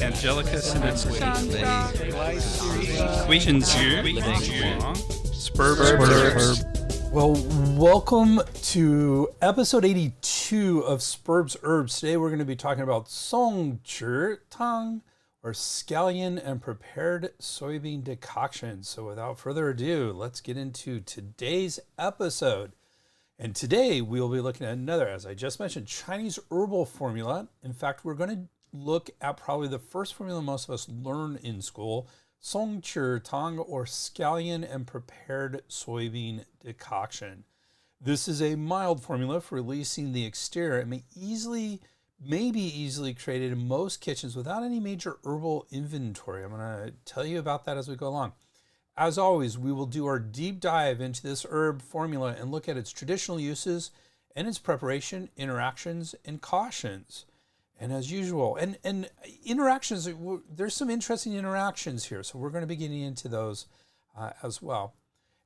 Angelica Spurb. Well, welcome to episode 82 of Spurb's Herbs. Today we're going to be talking about Cōng Chǐ Tāng, or Scallion and prepared soybean decoction. So without further ado, let's get into today's episode. And today we will be looking at another, as I just mentioned, Chinese herbal formula. In fact, we're going to look at probably the first formula most of us learn in school, Cōng Chǐ Tāng, or Scallion and prepared soybean decoction. This is a mild formula for releasing the exterior. It may be easily created in most kitchens without any major herbal inventory. I'm going to tell you about that as we go along. As always, we will do our deep dive into this herb formula and look at its traditional uses and its preparation, interactions, and cautions. And as usual, and interactions, there's some interesting interactions here, so we're going to be getting into those as well.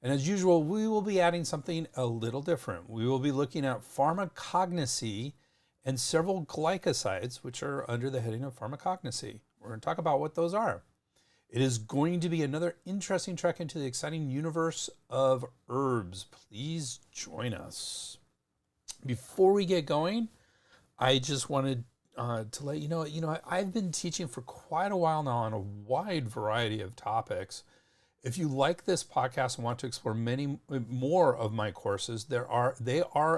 And as usual, we will be adding something a little different. We will be looking at pharmacognosy and several glycosides, which are under the heading of pharmacognosy. We're going to talk about what those are. It is going to be another interesting trek into the exciting universe of herbs. Please join us. Before we get going, I just wanted to let you know, I've been teaching for quite a while now on a wide variety of topics. If you like this podcast and want to explore many more of my courses, they are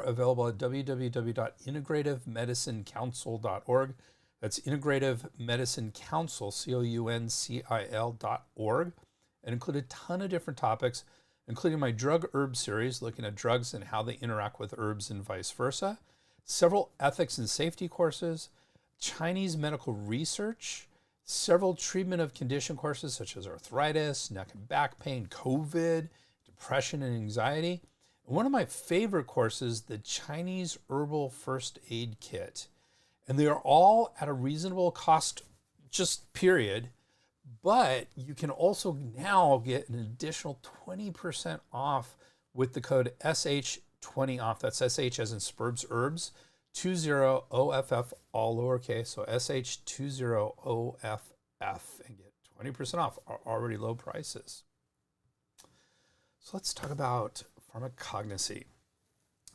available at www.integrativemedicinecouncil.org. That's Integrative Medicine Council, COUNCIL.org, and include a ton of different topics, including my drug herb series, looking at drugs and how they interact with herbs and vice versa, several ethics and safety courses, Chinese medical research, several treatment of condition courses such as arthritis, neck and back pain, COVID, depression and anxiety. And one of my favorite courses, the Chinese Herbal First Aid Kit. And they are all at a reasonable cost, just period. But you can also now get an additional 20% off with the code SH20OFF. That's SH as in Spurb's Herbs, 20OFF, all lowercase. So SH20OFF, and get 20% off our already low prices. So let's talk about pharmacognosy.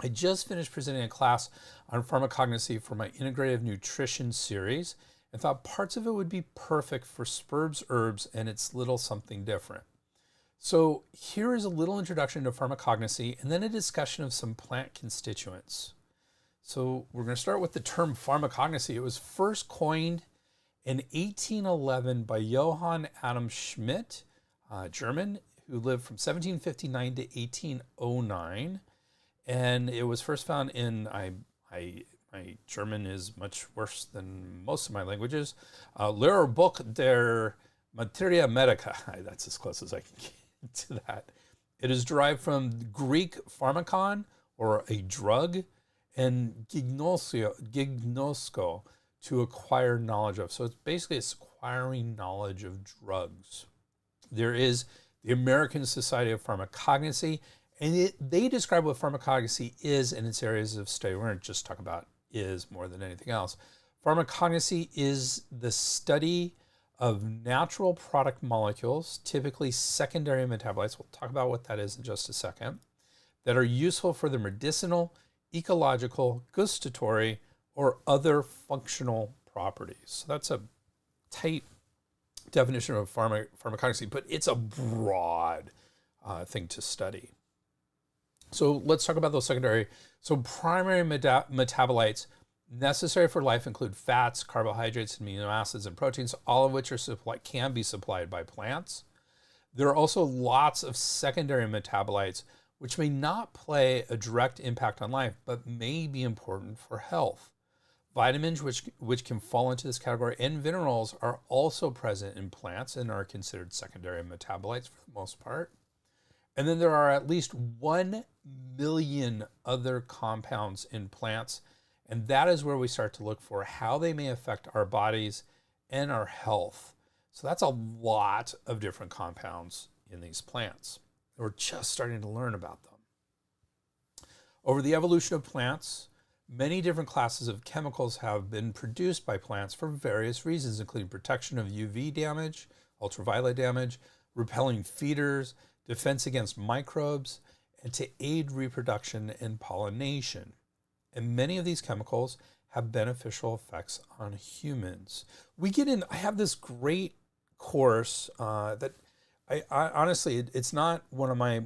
I just finished presenting a class on pharmacognosy for my integrative nutrition series and thought parts of it would be perfect for Spurb's Herbs and its little something different. So here is a little introduction to pharmacognosy and then a discussion of some plant constituents. So we're going to start with the term pharmacognosy. It was first coined in 1811 by Johann Adam Schmidt, German, who lived from 1759 to 1809. And it was first found in, my German is much worse than most of my languages, Lehrbuch der Materia Medica. That's as close as I can get to that. It is derived from Greek pharmakon, or a drug, and gignosko, to acquire knowledge of. So it's basically acquiring knowledge of drugs. There is the American Society of Pharmacognosy, and they describe what pharmacognosy is in its areas of study. We're going to just talk about is more than anything else. Pharmacognosy is the study of natural product molecules, typically secondary metabolites. We'll talk about what that is in just a second, that are useful for their medicinal, ecological, gustatory, or other functional properties. So that's a tight definition of pharmacognosy, but it's a broad thing to study. So let's talk about those secondary. So primary metabolites necessary for life include fats, carbohydrates, amino acids, and proteins, all of which can be supplied by plants. There are also lots of secondary metabolites which may not play a direct impact on life, but may be important for health. Vitamins, which can fall into this category, and minerals are also present in plants and are considered secondary metabolites for the most part. And then there are at least 1 million other compounds in plants, and that is where we start to look for how they may affect our bodies and our health. So that's a lot of different compounds in these plants. We're just starting to learn about them. Over the evolution of plants, Many different classes of chemicals have been produced by plants for various reasons, including protection of UV damage, ultraviolet damage, repelling feeders, defense against microbes, and to aid reproduction and pollination. And many of these chemicals have beneficial effects on humans. I have this great course that I honestly, it's not one of my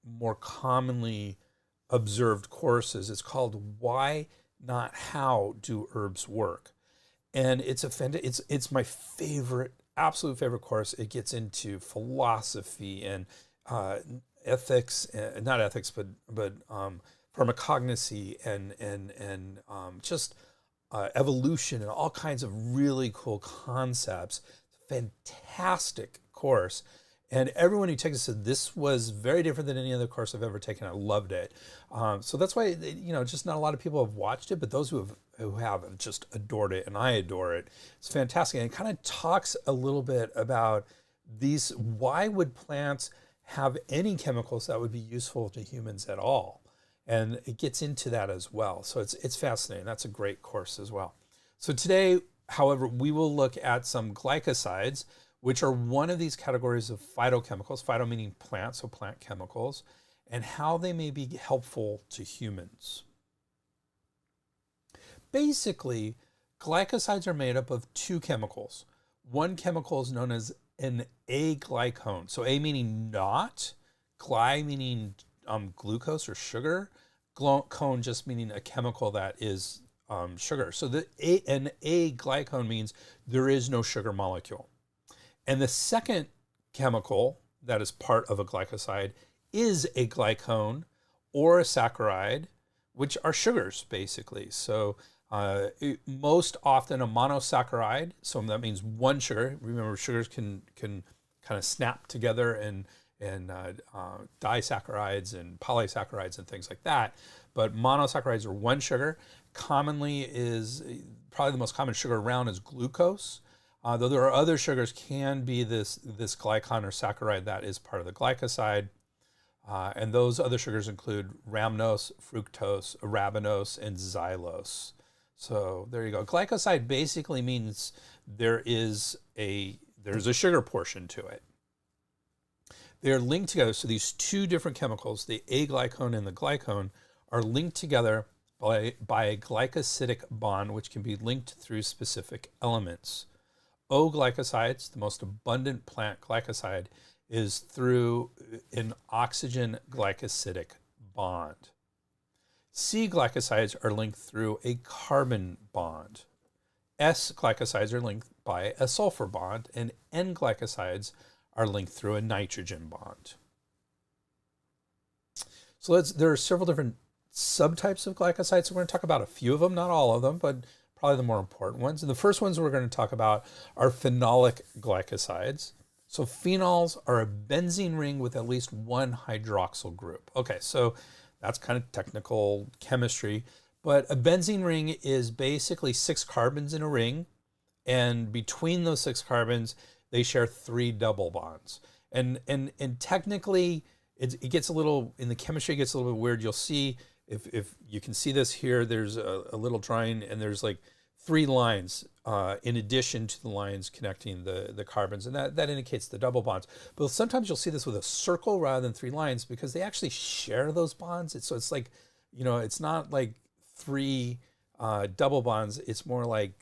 more commonly observed courses. It's called Why Not How Do Herbs Work? And it's my favorite, absolute favorite course. It gets into philosophy and ethics, not ethics, but pharmacognosy and just evolution and all kinds of really cool concepts. Fantastic course. And everyone who takes it said this was very different than any other course I've ever taken. I loved it. So that's why, just not a lot of people have watched it, but those who have just adored it, and I adore it. It's fantastic. And it kind of talks a little bit about why would plants have any chemicals that would be useful to humans at all? And it gets into that as well. So it's fascinating. That's a great course as well. So today, however, we will look at some glycosides, which are one of these categories of phytochemicals, phyto meaning plant, so plant chemicals, and how they may be helpful to humans. Basically, glycosides are made up of two chemicals. One chemical is known as an aglycone. So A meaning not, gly meaning glucose or sugar, cone just meaning a chemical that is sugar. So an aglycone means there is no sugar molecule. And the second chemical that is part of a glycoside is a glycone or a saccharide, which are sugars basically. So most often a monosaccharide, so that means one sugar. Remember, sugars can kind of snap together and disaccharides and polysaccharides and things like that. But monosaccharides are one sugar. Probably the most common sugar around is glucose. Though there are other sugars, can be this glycon or saccharide that is part of the glycoside. And those other sugars include rhamnose, fructose, arabinose, and xylose. So there you go. Glycoside basically means there's a sugar portion to it. They're linked together. So these two different chemicals, the aglycone and the glycone, are linked together by a glycosidic bond, which can be linked through specific elements. O-glycosides, the most abundant plant glycoside, is through an oxygen glycosidic bond. C-glycosides are linked through a carbon bond. S-glycosides are linked by a sulfur bond, and N-glycosides are linked through a nitrogen bond. So there are several different subtypes of glycosides. So we're going to talk about a few of them, not all of them, but probably the more important ones. And the first ones we're going to talk about are phenolic glycosides. So phenols are a benzene ring with at least one hydroxyl group. Okay, so that's kind of technical chemistry, but a benzene ring is basically 6 carbons in a ring, and between those 6 carbons, they share 3 double bonds. And technically, it gets a little, in the chemistry, it gets a little bit weird. You'll see, if you can see this here, there's a little drawing, and there's like 3 lines in addition to the lines connecting the carbons, and that indicates the double bonds. But sometimes you'll see this with a circle rather than 3 lines because they actually share those bonds. So it's like, it's not like 3 double bonds. It's more like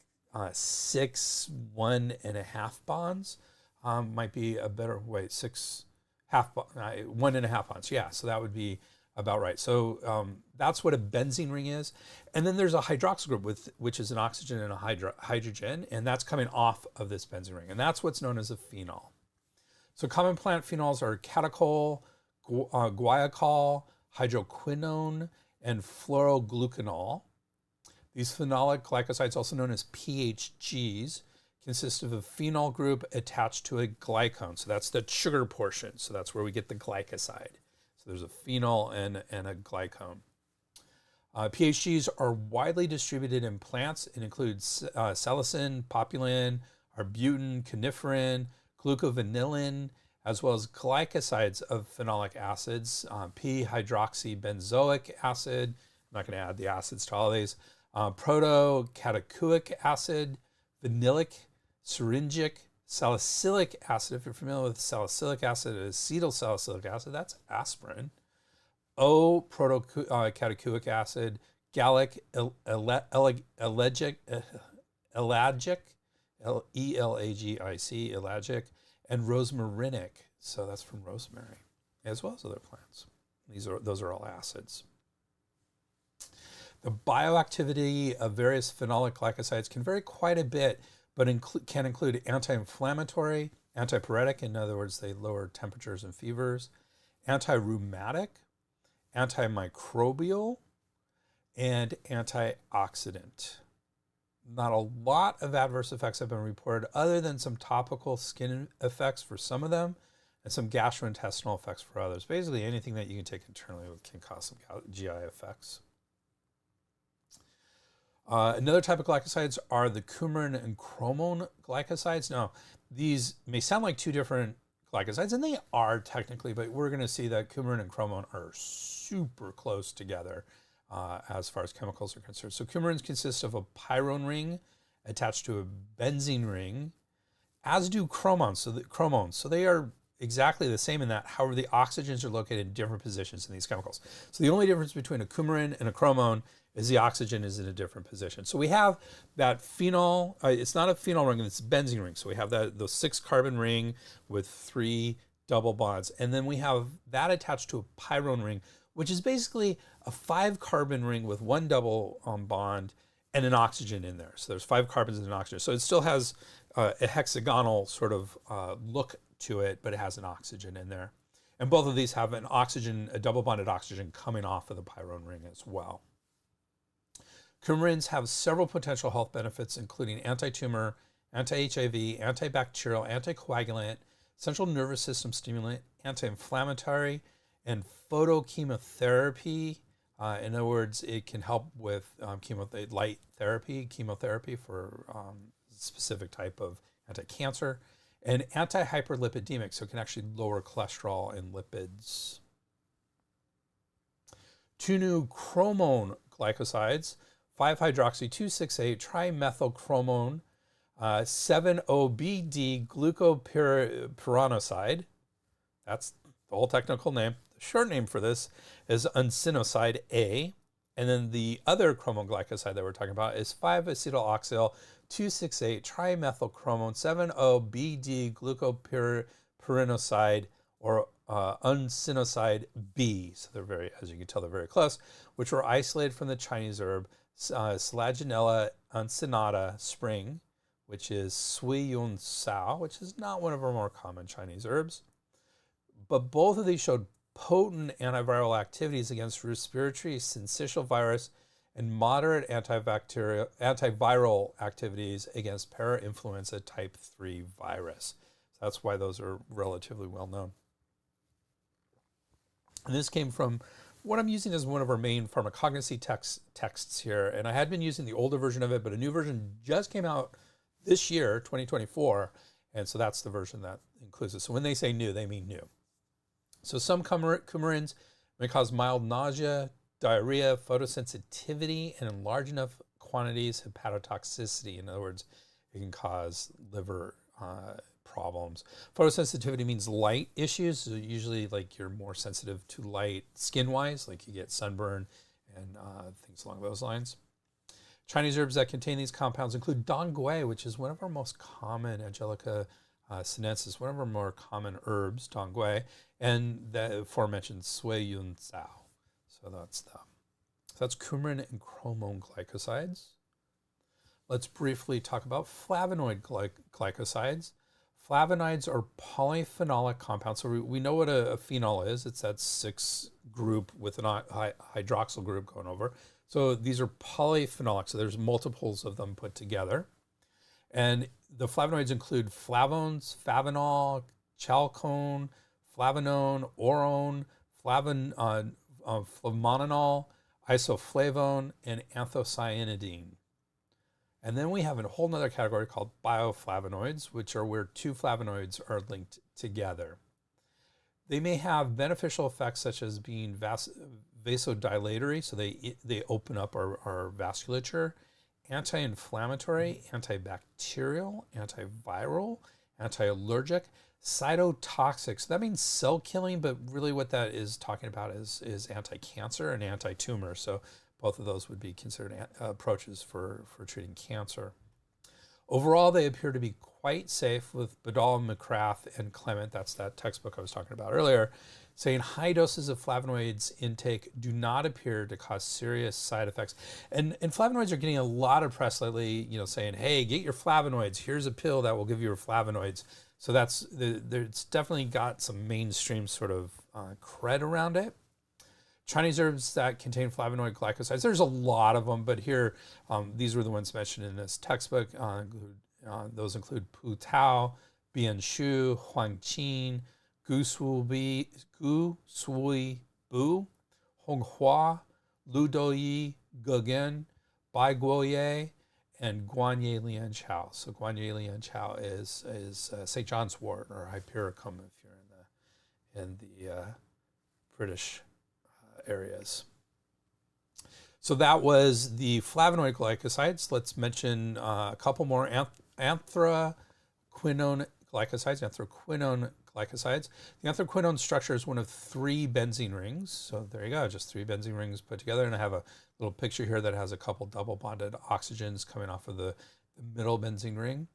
6 1.5 bonds. Might be a better way. 6 1.5 bonds. Yeah, so that would be about right. So that's what a benzene ring is. And then there's a hydroxyl group, which is an oxygen and a hydrogen, and that's coming off of this benzene ring. And that's what's known as a phenol. So common plant phenols are catechol, guaiacol, hydroquinone, and fluoroglucanol. These phenolic glycosides, also known as PHGs, consist of a phenol group attached to a glycone. So that's the sugar portion. So that's where we get the glycoside. So there's a phenol and a glycone. PHGs are widely distributed in plants and include salicin, populin, arbutin, coniferin, glucovanillin, as well as glycosides of phenolic acids, P-hydroxybenzoic acid, not going to add the acids to all these. Protocatechuic acid, vanillic, syringic, salicylic acid. If you're familiar with salicylic acid, acetyl salicylic acid, that's aspirin. Protocatechuic acid, gallic, elagic, E-L-A-G-I-C, elagic, and rosmarinic. So that's from rosemary, as well as other plants. Those are all acids. The bioactivity of various phenolic glycosides can vary quite a bit, but can include anti-inflammatory, antipyretic, in other words, they lower temperatures and fevers, anti-rheumatic, antimicrobial, and antioxidant. Not a lot of adverse effects have been reported other than some topical skin effects for some of them and some gastrointestinal effects for others. Basically, anything that you can take internally can cause some GI effects. Another type of glycosides are the coumarin and chromone glycosides. Now, these may sound like two different glycosides, and they are technically, but we're going to see that coumarin and chromone are super close together as far as chemicals are concerned. So coumarins consist of a pyrrone ring attached to a benzene ring, as do chromones. So they are exactly the same in that, however, the oxygens are located in different positions in these chemicals. So the only difference between a coumarin and a chromone is the oxygen is in a different position. So we have that phenol, it's not a phenol ring, it's a benzene ring. So we have the 6-carbon ring with 3 double bonds. And then we have that attached to a pyrrone ring, which is basically a 5-carbon ring with 1 double bond and an oxygen in there. So there's 5 carbons and an oxygen. So it still has a hexagonal sort of look to it, but it has an oxygen in there. And both of these have an oxygen, a double bonded oxygen coming off of the pyrrone ring as well. Coumarins have several potential health benefits, including anti-tumor, anti-HIV, antibacterial, anticoagulant, central nervous system stimulant, anti-inflammatory, and photochemotherapy. In other words, it can help with light therapy, chemotherapy for a specific type of anti-cancer, and anti-hyperlipidemic, so it can actually lower cholesterol and lipids. 2 new chromone glycosides, 5-hydroxy-2,6-8 trimethylchromone, 7-OBD glucopyranoside. That's the whole technical name. The short name for this is unsinoside A. And then the other chromone glycoside that we're talking about is 5-acetyloxyl 2,6-8 trimethylchromone 7-OBD glucopyranoside, or unsinoside B. So they're very, as you can tell, they're very close, which were isolated from the Chinese herb Selaginella uncinata spring, which is Sui Yun Sao, which is not one of our more common Chinese herbs. But both of these showed potent antiviral activities against respiratory syncytial virus and moderate antiviral activities against parainfluenza type 3 virus. So that's why those are relatively well known. And this came from what I'm using as one of our main pharmacognosy texts here. And I had been using the older version of it, but a new version just came out this year, 2024. And so that's the version that includes it. So when they say new, they mean new. So some coumarins may cause mild nausea, diarrhea, photosensitivity, and in large enough quantities, hepatotoxicity. In other words, it can cause liver problems. Photosensitivity means light issues. So usually like you're more sensitive to light skin-wise, like you get sunburn and things along those lines. Chinese herbs that contain these compounds include dongui, which is one of our most common, Angelica sinensis, one of our more common herbs, dongui, and the aforementioned Sui Yun Sao. So that's coumarin and chromone glycosides. Let's briefly talk about flavonoid glycosides. Flavonoids are polyphenolic compounds. So we know what a phenol is. It's that 6 group with an hydroxyl group going over. So these are polyphenolic. So there's multiples of them put together. And the flavonoids include flavones, flavanol, chalcone, flavanone, orone, flavonoidal, isoflavone, and anthocyanidine. And then we have a whole other category called bioflavonoids, which are where 2 flavonoids are linked together. They may have beneficial effects such as being vasodilatory, so they open up our vasculature, anti-inflammatory, antibacterial, antiviral, anti-allergic, cytotoxic. So that means cell killing, but really what that is talking about is anti-cancer and anti-tumor. So both of those would be considered approaches for treating cancer. Overall, they appear to be quite safe, with Badal, McCrath, and Clement, that's that textbook I was talking about earlier, saying high doses of flavonoids intake do not appear to cause serious side effects. And flavonoids are getting a lot of press lately, saying, hey, get your flavonoids. Here's a pill that will give you your flavonoids. So it's definitely got some mainstream sort of cred around it. Chinese herbs that contain flavonoid glycosides, there's a lot of them, but here, these were the ones mentioned in this textbook. Those include Pu Tao, Bian Shu, Huang Qin, Gu Sui Bu, Hong Hua, Lu Douyi, Gegen, Bai Guoye, and Guanyi Lian Chao. So Guanyi Lian Chao is St. John's wort, or Hypericum if you're in the British areas. So that was the flavonoid glycosides. Let's mention a couple more anthraquinone glycosides. The anthraquinone structure is one of 3 benzene rings. So there you go, just 3 benzene rings put together. And I have a little picture here that has a couple double bonded oxygens coming off of the middle benzene ring.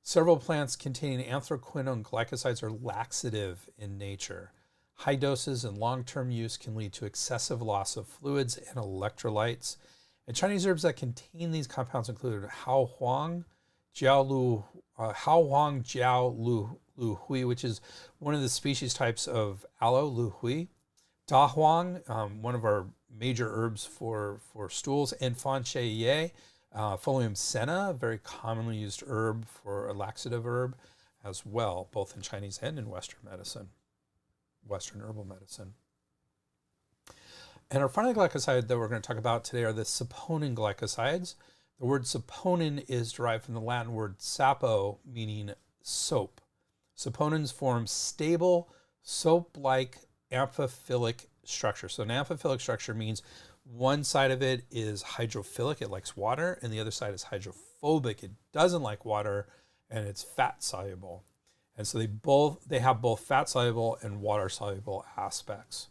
Several plants containing anthraquinone glycosides are laxative in nature. High doses and long-term use can lead to excessive loss of fluids and electrolytes. And Chinese herbs that contain these compounds include Hao Huang Jiao Lu Hui, which is one of the species types of aloe, Lu Hui. Da Huang, one of our major herbs for stools, and Fan Che Ye, Folium senna, a very commonly used herb for a laxative herb as well, both in Chinese and in Western medicine. Western herbal medicine. And our final glycoside that we're going to talk about today are the saponin glycosides. The word saponin is derived from the Latin word sapo, meaning soap. Saponins form stable, soap-like amphiphilic structure. So an amphiphilic structure means one side of it is hydrophilic, it likes water, and the other side is hydrophobic, it doesn't like water, and it's fat soluble. And so they have both fat soluble and water soluble aspects.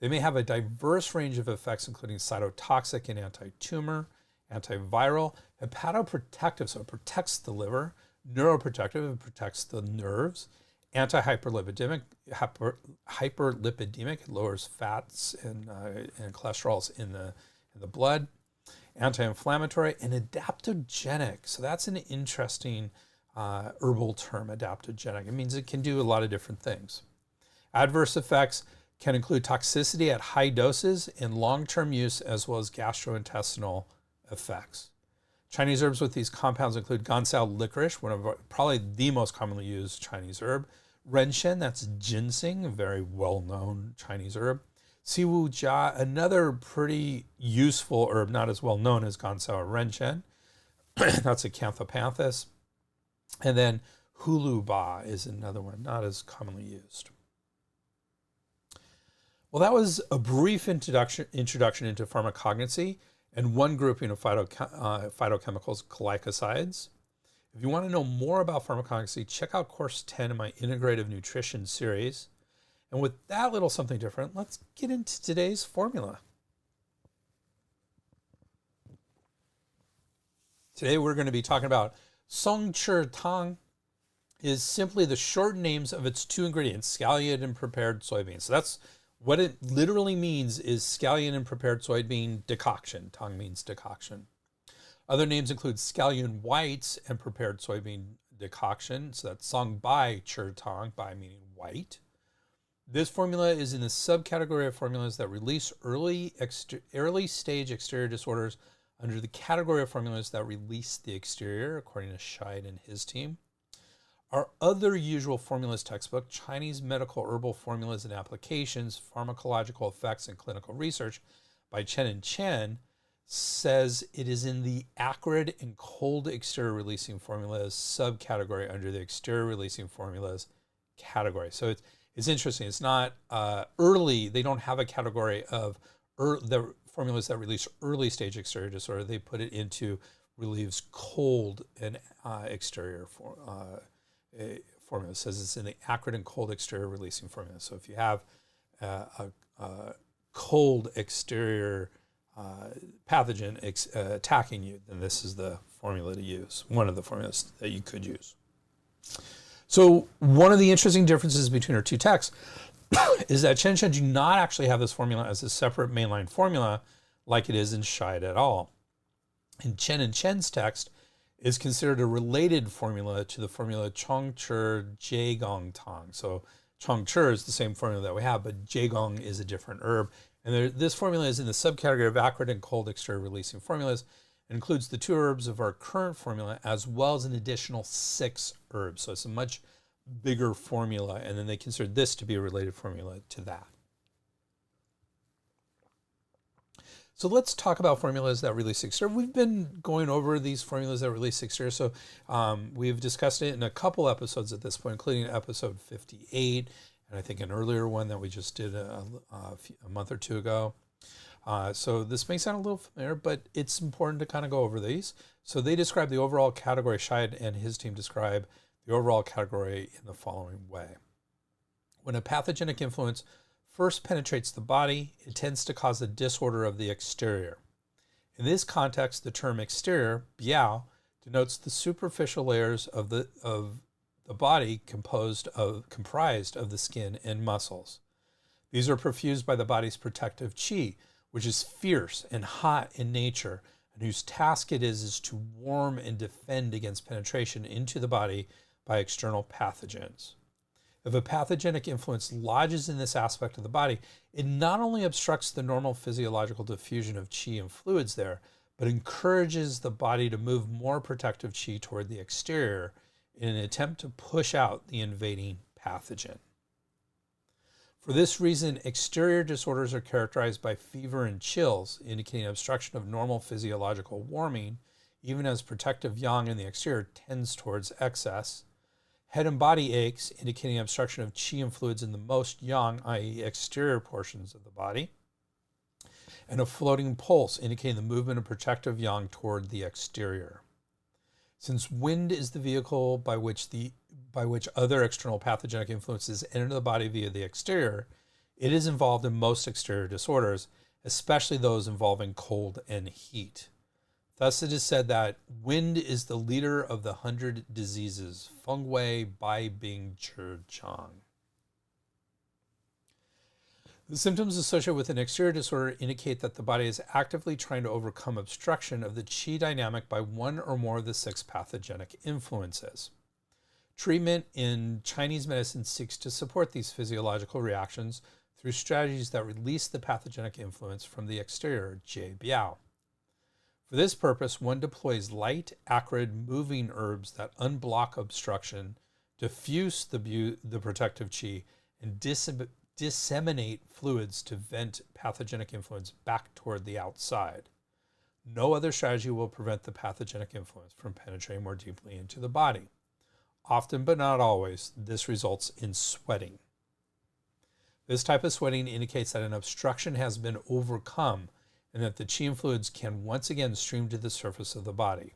They may have a diverse range of effects, including cytotoxic and anti-tumor, antiviral, hepatoprotective, so it protects the liver, neuroprotective, it protects the nerves, anti-hyperlipidemic, it lowers fats and cholesterols in the blood, anti-inflammatory, and adaptogenic. So that's an interesting herbal term, adaptogenic. It means it can do a lot of different things. Adverse effects can include toxicity at high doses and long-term use, as well as gastrointestinal effects. Chinese herbs with these compounds include gansao licorice, one of probably the most commonly used Chinese herb. Renshen, that's ginseng, a very well-known Chinese herb. Siwu jia, another pretty useful herb, not as well known as gansao or renshen. That's a Canthopanthus. And then hulu ba is another one, not as commonly used. Well, that was a brief introduction into pharmacognosy and one grouping of phytochemicals, glycosides. If you want to know more about pharmacognosy, check out course 10 in my integrative nutrition series. And with that little something different, let's get into today's formula. Today we're going to be talking about Cōng Chǐ Tāng is simply the short names of its 2 ingredients, scallion and prepared soybeans. So that's what it literally means, is scallion and prepared soybean decoction. Tang means decoction. Other names include scallion whites and prepared soybean decoction. So that's Cōng Chǐ Tāng, bai meaning white. This formula is in the subcategory of formulas that release early stage exterior disorders under the category of formulas that release the exterior, according to Scheid and his team. Our other usual formulas textbook, Chinese Medical Herbal Formulas and Applications, Pharmacological Effects and Clinical Research by Chen and Chen, says it is in the acrid and cold exterior releasing formulas subcategory under the exterior releasing formulas category. So It's interesting. It's not early. They don't have a category of the formulas that release early stage exterior disorder. They put it into relieves cold and exterior formula. It says it's in the acrid and cold exterior releasing formula. So if you have a cold exterior pathogen attacking you, then this is the formula to use, one of the formulas that you could use. So one of the interesting differences between our two texts is that Chen Shen do not actually have this formula as a separate mainline formula like it is in Scheid et al. In Chen and Chen's text is considered a related formula to the formula Cōng Chǐ Tāng. So Cōng Chǐ is the same formula that we have, but Jiegong is a different herb. And this formula is in the subcategory of acrid and cold exterior releasing formulas. It includes the 2 herbs of our current formula as well as an additional 6 herbs. So it's a much bigger formula, and then they consider this to be a related formula to that. So let's talk about formulas that release exterior. We've been going over these formulas that release exterior. So we've discussed it in a couple episodes at this point, including episode 58, and I think an earlier one that we just did a month or two ago. So this may sound a little familiar, but it's important to kind of go over these. So they describe the overall category. Scheid and his team describe the overall category in the following way. When a pathogenic influence first penetrates the body, it tends to cause a disorder of the exterior. In this context, the term exterior, biao, denotes the superficial layers of the body comprised of the skin and muscles. These are perfused by the body's protective qi, which is fierce and hot in nature, and whose task it is to warm and defend against penetration into the body by external pathogens. If a pathogenic influence lodges in this aspect of the body, it not only obstructs the normal physiological diffusion of qi and fluids there, but encourages the body to move more protective qi toward the exterior in an attempt to push out the invading pathogen. For this reason, exterior disorders are characterized by fever and chills, indicating obstruction of normal physiological warming, even as protective yang in the exterior tends towards excess. Head and body aches, indicating obstruction of qi and fluids in the most yang, i.e. exterior portions of the body. And a floating pulse, indicating the movement of protective yang toward the exterior. Since wind is the vehicle by which other external pathogenic influences enter the body via the exterior, it is involved in most exterior disorders, especially those involving cold and heat. Thus it is said that wind is the leader of the 100 diseases, Feng Wei Bai Bing Zhi Chang. The symptoms associated with an exterior disorder indicate that the body is actively trying to overcome obstruction of the qi dynamic by one or more of the 6 pathogenic influences. Treatment in Chinese medicine seeks to support these physiological reactions through strategies that release the pathogenic influence from the exterior, Jie Biao. For this purpose, one deploys light, acrid, moving herbs that unblock obstruction, diffuse the protective qi, and disseminate fluids to vent pathogenic influence back toward the outside. No other strategy will prevent the pathogenic influence from penetrating more deeply into the body. Often, but not always, this results in sweating. This type of sweating indicates that an obstruction has been overcome and that the qi and fluids can once again stream to the surface of the body.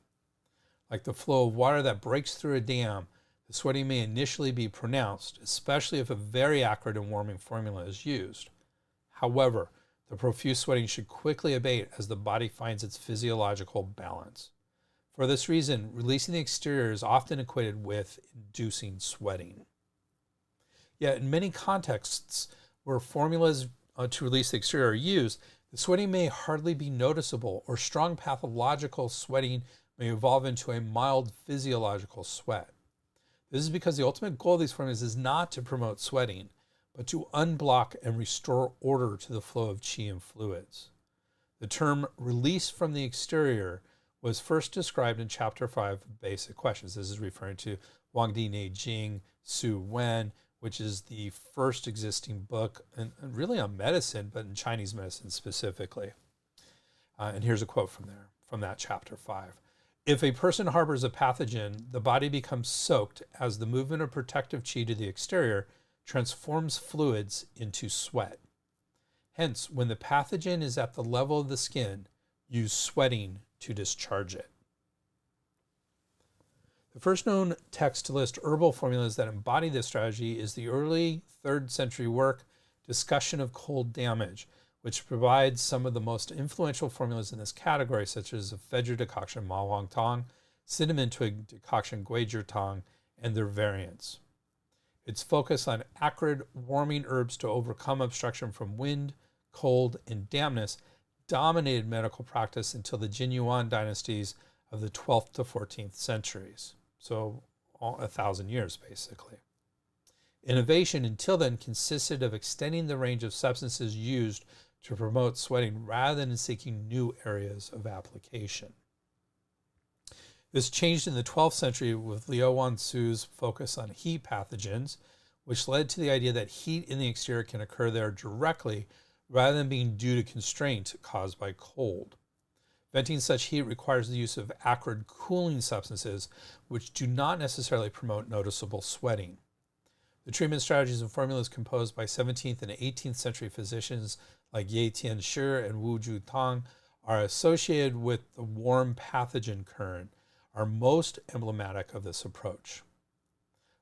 Like the flow of water that breaks through a dam, the sweating may initially be pronounced, especially if a very acrid and warming formula is used. However, the profuse sweating should quickly abate as the body finds its physiological balance. For this reason, releasing the exterior is often equated with inducing sweating. Yet in many contexts where formulas to release the exterior are used, the sweating may hardly be noticeable, or strong pathological sweating may evolve into a mild physiological sweat. This is because the ultimate goal of these formulas is not to promote sweating, but to unblock and restore order to the flow of qi and fluids. The term release from the exterior was first described in Chapter 5 of Basic Questions. This is referring to Wang Di Neijing Su Wen, which is the first existing book, and really on medicine, but in Chinese medicine specifically. And here's a quote from that Chapter 5. If a person harbors a pathogen, the body becomes soaked as the movement of protective qi to the exterior transforms fluids into sweat. Hence, when the pathogen is at the level of the skin, use sweating to discharge it. The first known text to list herbal formulas that embody this strategy is the early 3rd century work, Discussion of Cold Damage, which provides some of the most influential formulas in this category, such as a Fedra decoction, Ma Huang Tang, cinnamon twig decoction, Gui Tang, and their variants. Its focus on acrid, warming herbs to overcome obstruction from wind, cold, and dampness dominated medical practice until the Jin Yuan dynasties of the 12th to 14th centuries. So 1,000 years, basically. Innovation until then consisted of extending the range of substances used to promote sweating rather than seeking new areas of application. This changed in the 12th century with Liu Wansu's focus on heat pathogens, which led to the idea that heat in the exterior can occur there directly rather than being due to constraint caused by cold. Venting such heat requires the use of acrid cooling substances, which do not necessarily promote noticeable sweating. The treatment strategies and formulas composed by 17th and 18th century physicians like Ye Tianshi and Wu Ju Tang are associated with the warm pathogen current, are most emblematic of this approach.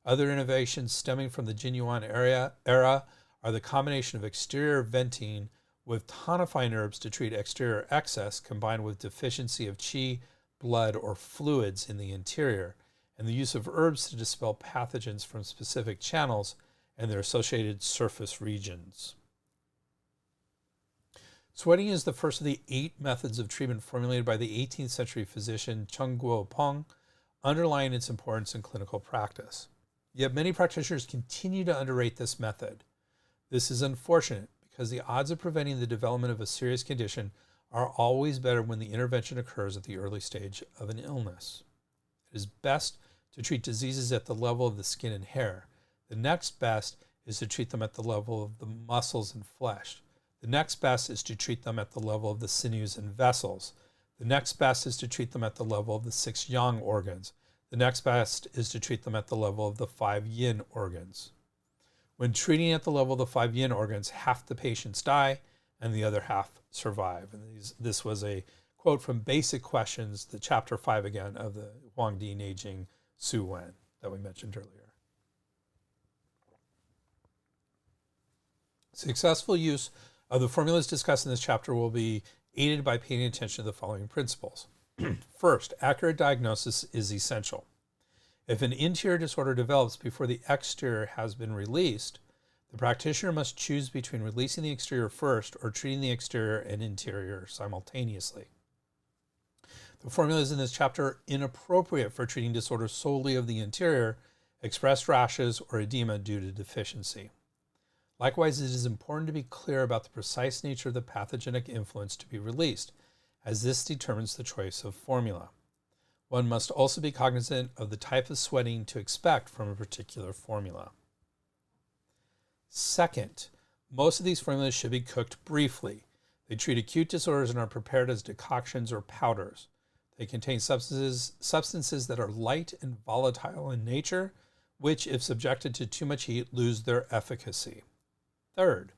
Other innovations stemming from the Jin Yuan era are the combination of exterior venting with tonifying herbs to treat exterior excess combined with deficiency of qi, blood, or fluids in the interior, and the use of herbs to dispel pathogens from specific channels and their associated surface regions. Sweating is the first of the 8 methods of treatment formulated by the 18th century physician Cheng Guopeng, underlying its importance in clinical practice. Yet many practitioners continue to underrate this method. This is unfortunate because the odds of preventing the development of a serious condition are always better when the intervention occurs at the early stage of an illness. It is best to treat diseases at the level of the skin and hair. The next best is to treat them at the level of the muscles and flesh. The next best is to treat them at the level of the sinews and vessels. The next best is to treat them at the level of the 6 yang organs. The next best is to treat them at the level of the 5 yin organs. When treating at the level of the 5 yin organs, half the patients die and the other half survive. And this was a quote from Basic Questions, the chapter 5 again of the Huangdi Neijing Su Wen that we mentioned earlier. Successful use of the formulas discussed in this chapter will be aided by paying attention to the following principles. First, accurate diagnosis is essential. If an interior disorder develops before the exterior has been released, the practitioner must choose between releasing the exterior first or treating the exterior and interior simultaneously. The formulas in this chapter are inappropriate for treating disorders solely of the interior, expressed rashes, or edema due to deficiency. Likewise, it is important to be clear about the precise nature of the pathogenic influence to be released, as this determines the choice of formula. One must also be cognizant of the type of sweating to expect from a particular formula. Second, most of these formulas should be cooked briefly. They treat acute disorders and are prepared as decoctions or powders. They contain substances that are light and volatile in nature, which, if subjected to too much heat, lose their efficacy. Third,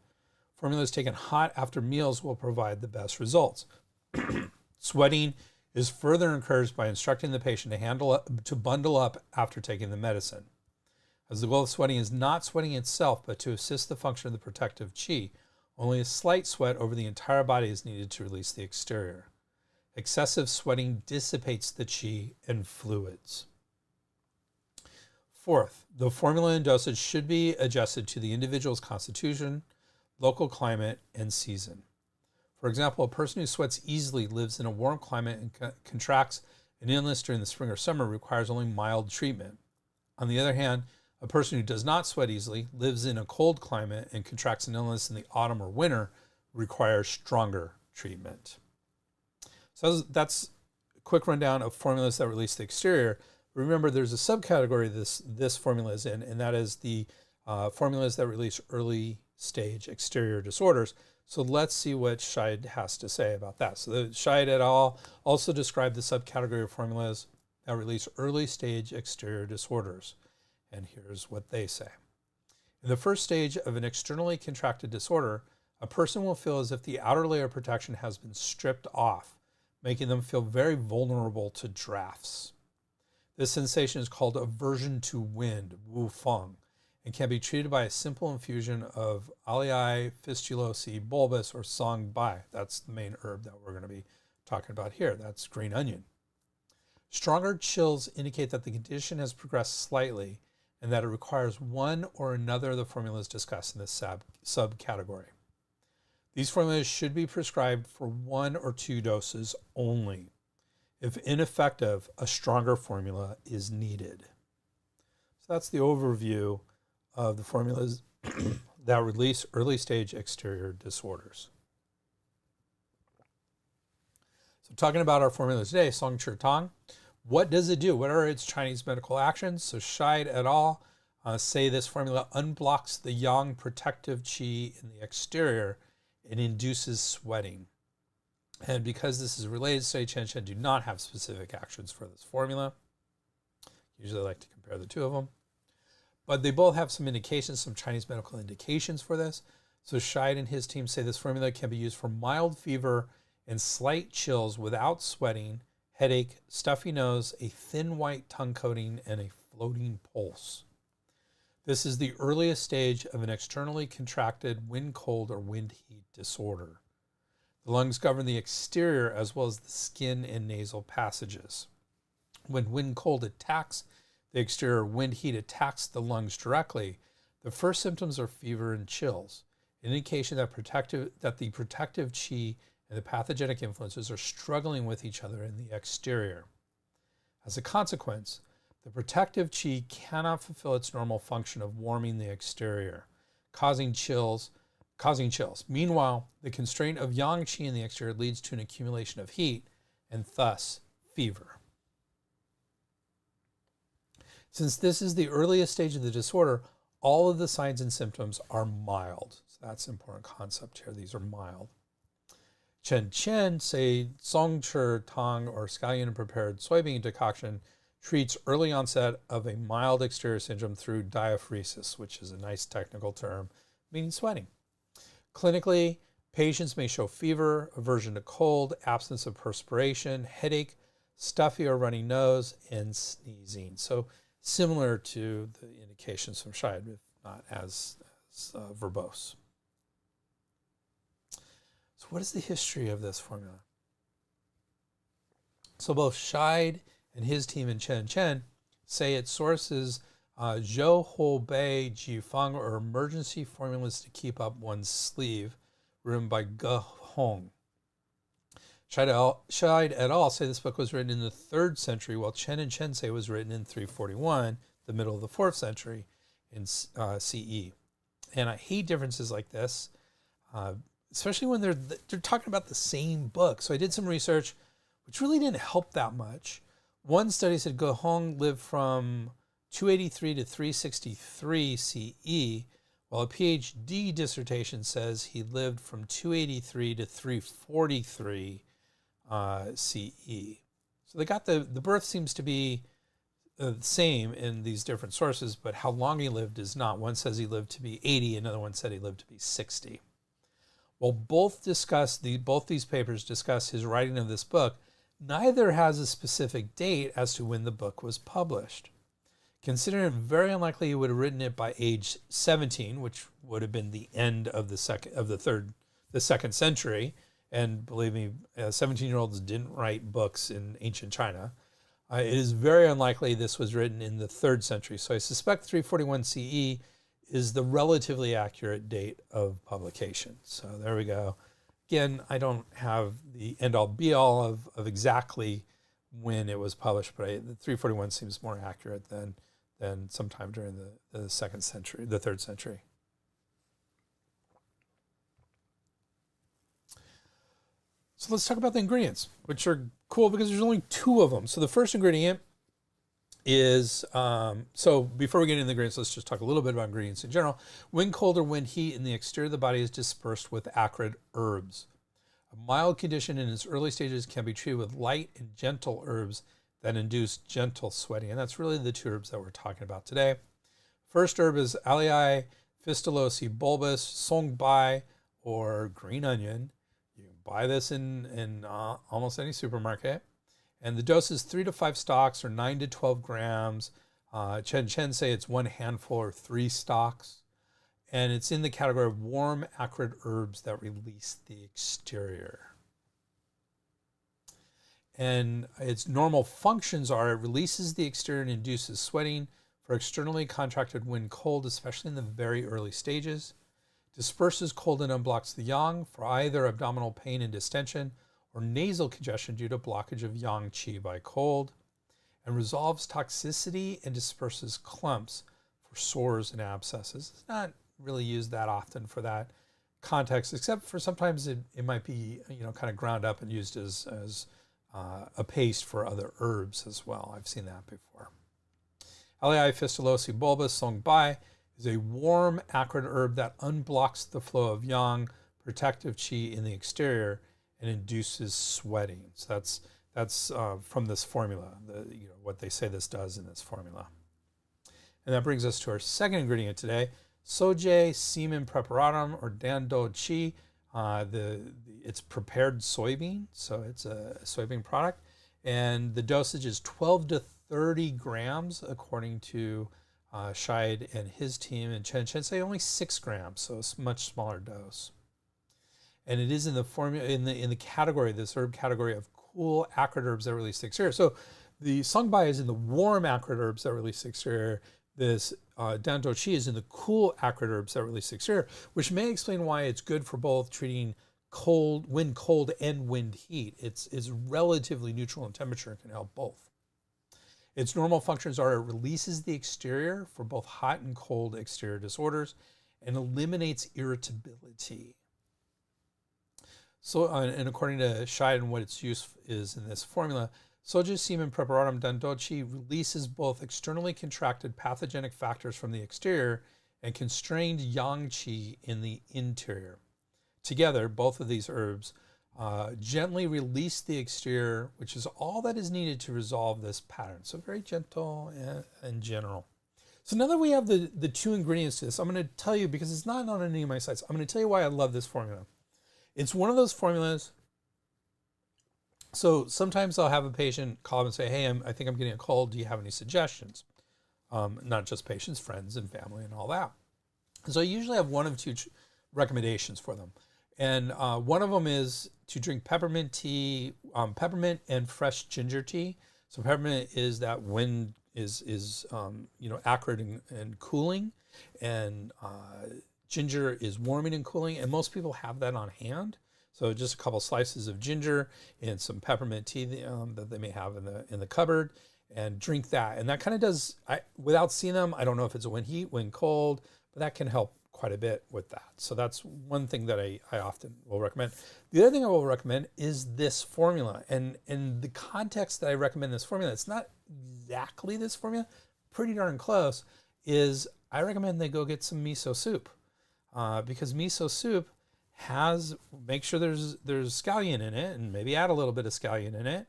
formulas taken hot after meals will provide the best results. Sweating is further encouraged by instructing the patient to bundle up after taking the medicine. As the goal of sweating is not sweating itself, but to assist the function of the protective qi, only a slight sweat over the entire body is needed to release the exterior. Excessive sweating dissipates the qi and fluids. Fourth, the formula and dosage should be adjusted to the individual's constitution, local climate, and season. For example, a person who sweats easily, lives in a warm climate, and contracts an illness during the spring or summer requires only mild treatment. On the other hand, a person who does not sweat easily, lives in a cold climate, and contracts an illness in the autumn or winter requires stronger treatment. So that's a quick rundown of formulas that release the exterior. Remember, there's a subcategory this formula is in, and that is the formulas that release early stage exterior disorders. So let's see what Scheid has to say about that. So Scheid et al. Also described the subcategory of formulas that release early stage exterior disorders. And here's what they say. In In the first stage of an externally contracted disorder, a person will feel as if the outer layer of protection has been stripped off, making them feel very vulnerable to drafts. This sensation is called aversion to wind, wu feng, and can be treated by a simple infusion of Alii fistulosi bulbus or song bai. That's the main herb that we're going to be talking about here. That's green onion. Stronger chills indicate that the condition has progressed slightly and that it requires one or another of the formulas discussed in this subcategory. These formulas should be prescribed for 1 or 2 doses only. If ineffective, a stronger formula is needed. So that's the overview of the formulas that release early stage exterior disorders. So talking about our formula today, Cōng Chǐ Tāng. What does it do? What are its Chinese medical actions? So Scheid et al. Say this formula unblocks the yang protective qi in the exterior and induces sweating. And because this is related, Say Chen Chen do not have specific actions for this formula. Usually I like to compare the two of them. But they both have some indications, some Chinese medical indications for this. So Scheid and his team say this formula can be used for mild fever and slight chills without sweating, headache, stuffy nose, a thin white tongue coating, and a floating pulse. This is the earliest stage of an externally contracted wind cold or wind heat disorder. The lungs govern the exterior as well as the skin and nasal passages. When wind cold attacks the exterior, wind heat attacks the lungs directly, the first symptoms are fever and chills, an indication that the protective qi and the pathogenic influences are struggling with each other in the exterior. As a consequence, the protective qi cannot fulfill its normal function of warming the exterior, causing chills. Meanwhile, the constraint of yang qi in the exterior leads to an accumulation of heat and thus fever. Since this is the earliest stage of the disorder, all of the signs and symptoms are mild. So that's an important concept here. These are mild. Chen Chen say Cōng Chǐ Tāng or Scallion prepared soybean decoction treats early onset of a mild exterior syndrome through diaphoresis, which is a nice technical term meaning sweating. Clinically, patients may show fever, aversion to cold, absence of perspiration, headache, stuffy or runny nose, and sneezing. So similar to the indications from Scheid, if not as verbose. So what is the history of this formula? So both Scheid and his team in Chen Chen say its source is Zhou Hou Bei Jifeng, or emergency formulas to keep up one's sleeve, written by Ge Hong. Scheid et al. Say this book was written in the 3rd century, while Chen and Chen say it was written in 341, the middle of the 4th century in CE. And I hate differences like this, especially when they're talking about the same book. So I did some research, which really didn't help that much. One study said Ge Hong lived from 283 to 363 CE, while a PhD dissertation says he lived from 283 to 343 CE. So they got the birth seems to be the same in these different sources, but how long he lived is not. One says he lived to be 80, another one said he lived to be 60. Well, both these papers discuss his writing of this book. Neither has a specific date as to when the book was published. Considering it very unlikely he would have written it by age 17, which would have been the end of the second century, and believe me, 17-year-olds didn't write books in ancient China. It is very unlikely this was written in the 3rd century. So I suspect 341 CE is the relatively accurate date of publication. So there we go. Again, I don't have the end-all be-all of exactly when it was published, but the 341 seems more accurate than sometime during the 2nd century, the 3rd century. So let's talk about the ingredients, which are cool because there's only 2 of them. So the first ingredient is, so before we get into the ingredients, let's just talk a little bit about ingredients in general. Wind cold or wind heat in the exterior of the body is dispersed with acrid herbs. A mild condition in its early stages can be treated with light and gentle herbs that induce gentle sweating. And that's really the 2 herbs that we're talking about today. First herb is Alii Fistulosi bulbus, Songbai, or green onion. You can buy this in almost any supermarket. And the dose is 3 to 5 stalks or 9 to 12 grams. Chen say it's 1 handful or 3 stalks. And it's in the category of warm, acrid herbs that release the exterior. And its normal functions are it releases the exterior and induces sweating for externally contracted when cold, especially in the very early stages. Disperses cold and unblocks the yang for either abdominal pain and distension or nasal congestion due to blockage of yang qi by cold. And resolves toxicity and disperses clumps for sores and abscesses. It's not really used that often for that context, except for sometimes it might be, kind of ground up and used as a paste for other herbs as well. I've seen that before. Alii fistulosi bulbus Songbai is a warm, acrid herb that unblocks the flow of yang, protective qi in the exterior, and induces sweating. So that's from this formula, what they say this does in this formula. And that brings us to our second ingredient today, Soje semen preparatum, or dando chi. It's prepared soybean, so it's a soybean product. And the dosage is 12 to 30 grams, according to Scheid and his team. And Chen say only 6 grams, so it's a much smaller dose. And it is in the formula in the category, this herb category of cool acrid herbs that release the exterior. So the Songbai is in the warm acrid herbs that release the exterior. This Danto Chi is in the cool acrid herbs that release the exterior, which may explain why it's good for both treating wind cold and wind heat. It's relatively neutral in temperature and can help both. Its normal functions are it releases the exterior for both hot and cold exterior disorders and eliminates irritability. So, and according to Scheid and what its use is in this formula, Soja semen preparatum dandochi releases both externally contracted pathogenic factors from the exterior and constrained yang qi in the interior. Together, both of these herbs gently release the exterior, which is all that is needed to resolve this pattern. So very gentle and general. So now that we have the 2 ingredients to this, I'm going to tell you, because it's not on any of my sites, I'm going to tell you why I love this formula. It's one of those formulas. So sometimes I'll have a patient call up and say, hey, I think I'm getting a cold. Do you have any suggestions? Not just patients, friends and family and all that. And so I usually have 1 of 2 recommendations for them. And one of them is to drink peppermint tea, peppermint and fresh ginger tea. So peppermint is that wind is acrid and cooling, and ginger is warming and cooling, and most people have that on hand. So just a couple slices of ginger and some peppermint tea that they may have in the cupboard, and drink that. And that kind of does, without seeing them, I don't know if it's a wind heat, wind cold, but that can help quite a bit with that. So that's one thing that I often will recommend. The other thing I will recommend is this formula. And in the context that I recommend this formula, it's not exactly this formula, pretty darn close, is I recommend they go get some miso soup. Because miso soup make sure there's scallion in it, and maybe add a little bit of scallion in it,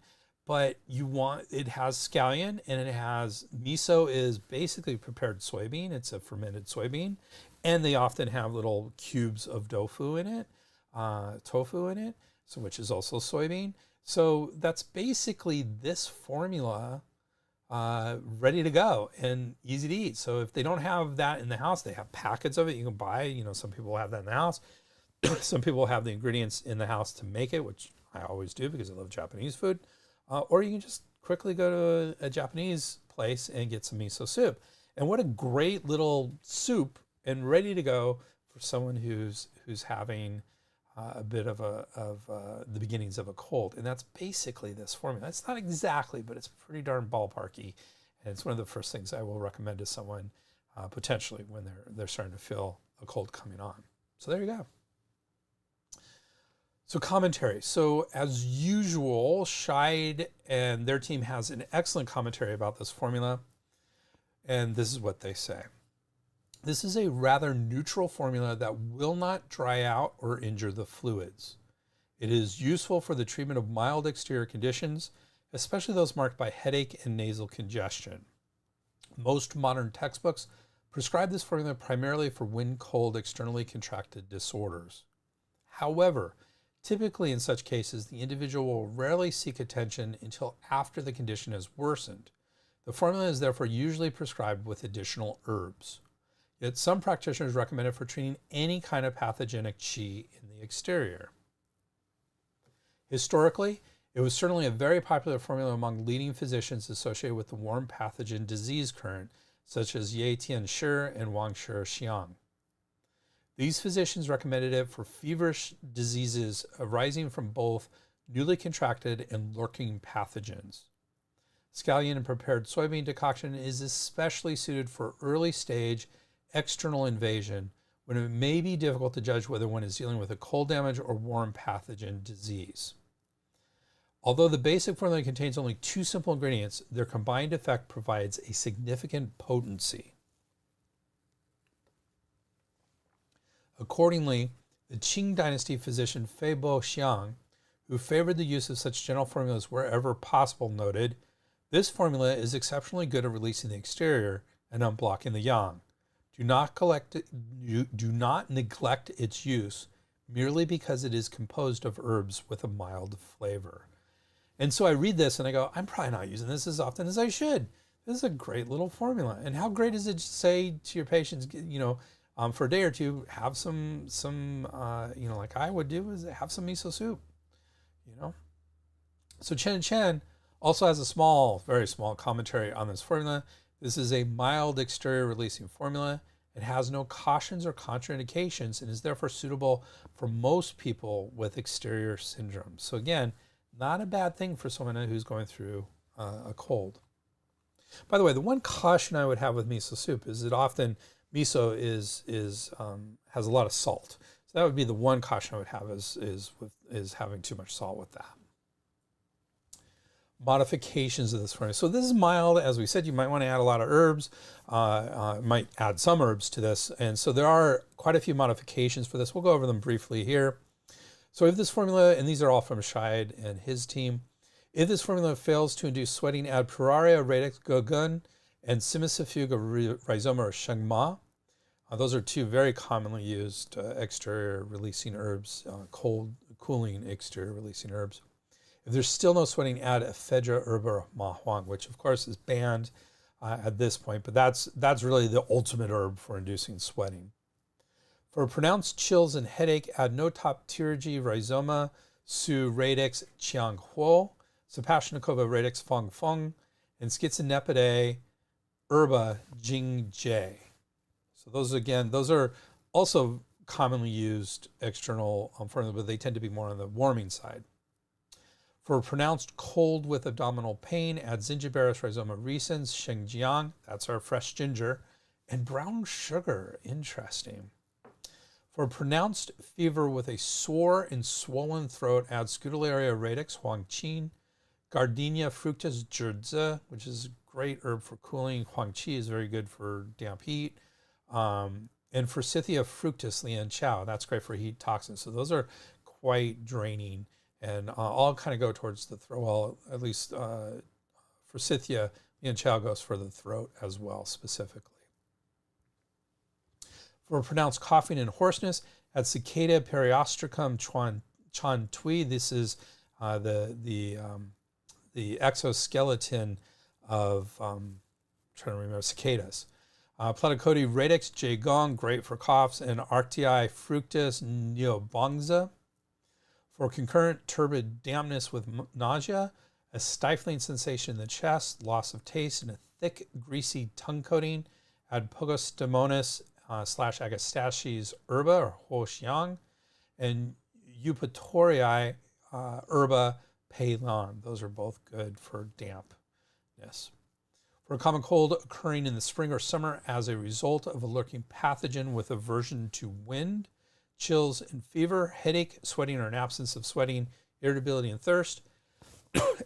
but it has scallion, and it has, miso is basically prepared soybean. It's a fermented soybean, and they often have little cubes of tofu in it, so which is also soybean. So that's basically this formula ready to go and easy to eat. So if they don't have that in the house, they have packets of it you can buy. Some people have that in the house. Some people have the ingredients in the house to make it, which I always do because I love Japanese food. Or you can just quickly go to a Japanese place and get some miso soup. And what a great little soup, and ready to go for someone who's having a bit of the beginnings of a cold. And that's basically this formula. It's not exactly, but it's pretty darn ballparky. And it's one of the first things I will recommend to someone potentially when they're starting to feel a cold coming on. So there you go. So commentary. So as usual, Scheid and their team has an excellent commentary about this formula. And this is what they say. This is a rather neutral formula that will not dry out or injure the fluids. It is useful for the treatment of mild exterior conditions, especially those marked by headache and nasal congestion. Most modern textbooks prescribe this formula primarily for wind-cold externally contracted disorders. However, typically in such cases, the individual will rarely seek attention until after the condition has worsened. The formula is therefore usually prescribed with additional herbs. Yet some practitioners recommend it for treating any kind of pathogenic qi in the exterior. Historically, it was certainly a very popular formula among leading physicians associated with the warm pathogen disease current, such as Ye Tianshi and Wang Xiang. These physicians recommended it for feverish diseases arising from both newly contracted and lurking pathogens. Scallion and prepared soybean decoction is especially suited for early stage external invasion when it may be difficult to judge whether one is dealing with a cold damage or warm pathogen disease. Although the basic formula contains only 2 simple ingredients, their combined effect provides a significant potency. Accordingly, the Qing dynasty physician Fei Bo Xiang, who favored the use of such general formulas wherever possible, noted, "This formula is exceptionally good at releasing the exterior and unblocking the yang. Do not neglect its use merely because it is composed of herbs with a mild flavor." And so I read this and I go, I'm probably not using this as often as I should. This is a great little formula. And how great is it to say to your patients, for a day or two, have some like I would do, is have some miso soup, So Chen also has a small, very small commentary on this formula. This is a mild exterior releasing formula. It has no cautions or contraindications and is therefore suitable for most people with exterior syndrome. So again, not a bad thing for someone who's going through a cold. By the way, the one caution I would have with miso soup is that often miso has a lot of salt. So that would be the one caution I would have is having too much salt with that. Modifications of this formula. So this is mild. As we said, you might want to add a lot of herbs. Might add some herbs to this. And so there are quite a few modifications for this. We'll go over them briefly here. So if this formula, and these are all from Scheid and his team, if this formula fails to induce sweating, add Puraria, Radix, Gogun, and Simicifuga rhizoma or Shengma. Those are 2 very commonly used exterior releasing herbs, cooling exterior releasing herbs. If there's still no sweating, add Ephedra herba mahuang, which of course is banned at this point, but that's really the ultimate herb for inducing sweating. For pronounced chills and headache, add Notopterygi rhizoma, Su radix Qianghuo, Sapashnikova radix Fengfeng, and Schizonepidae herba Jingjie. So those are also commonly used external formulas, but they tend to be more on the warming side. For pronounced cold with abdominal pain, add Zingiberis rhizoma recens, Shengjiang, that's our fresh ginger, and brown sugar, interesting. For pronounced fever with a sore and swollen throat, add Scutellaria radix, Huangqin, Gardenia fructus Zhizi, which is a great herb for cooling. Huangqi is very good for damp heat. And Forsythia fructus Lian Chao, that's great for heat toxins. So those are quite draining and all kind of go towards the throat. Well, at least Forsythia Lian Chao goes for the throat as well, specifically. For pronounced coughing and hoarseness, add Cicada periostracum Chuan Tui. This is the exoskeleton of trying to remember cicadas. Platycodi radix Jaegong, great for coughs, and Arctii fructus neobongza. For concurrent turbid dampness with nausea, a stifling sensation in the chest, loss of taste, and a thick, greasy tongue coating, add Pogostemonas / Agastaches herba or Huoxiang, and Eupatoriae herba Peilon. Those are both good for dampness. For a common cold occurring in the spring or summer as a result of a lurking pathogen with aversion to wind, chills and fever, headache, sweating or an absence of sweating, irritability and thirst,